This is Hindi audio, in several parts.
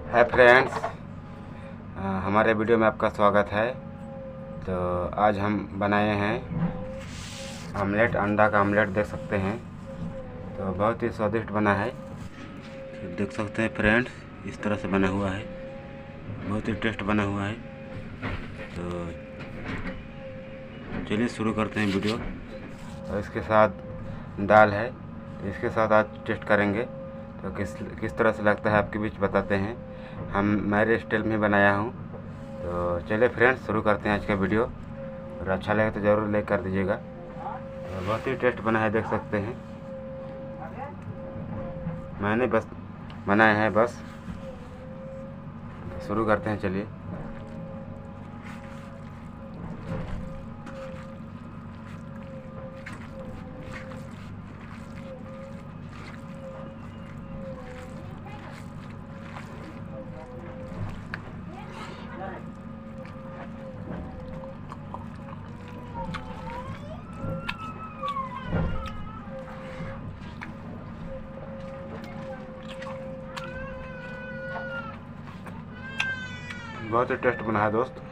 हाय फ्रेंड्स, हमारे वीडियो में आपका स्वागत है। तो आज हम बनाए हैं आमलेट, अंडा का आमलेट देख सकते हैं। तो बहुत ही स्वादिष्ट बना है। तो देख सकते हैं फ्रेंड्स, इस तरह से बना हुआ है, बहुत ही टेस्ट बना हुआ है। तो चलिए शुरू करते हैं वीडियो। और इसके साथ दाल है, तो इसके साथ आज टेस्ट करेंगे। तो किस तरह से लगता है आपके बीच बताते हैं। हम मेरे स्टाइल में बनाया हूँ। तो चलिए फ्रेंड्स शुरू करते हैं आज का वीडियो। और अच्छा लगे तो ज़रूर लाइक कर दीजिएगा। तो बहुत ही टेस्ट बना है, देख सकते हैं। मैंने बस बनाया है बस। तो शुरू करते हैं, चलिए। बहुत ही टेस्ट बना है दोस्त।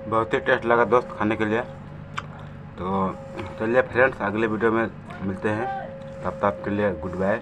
बहुत ही टेस्ट लगा दोस्त खाने के लिए। तो चलिए फ्रेंड्स, अगले वीडियो में मिलते हैं। तब तक के लिए गुड बाय।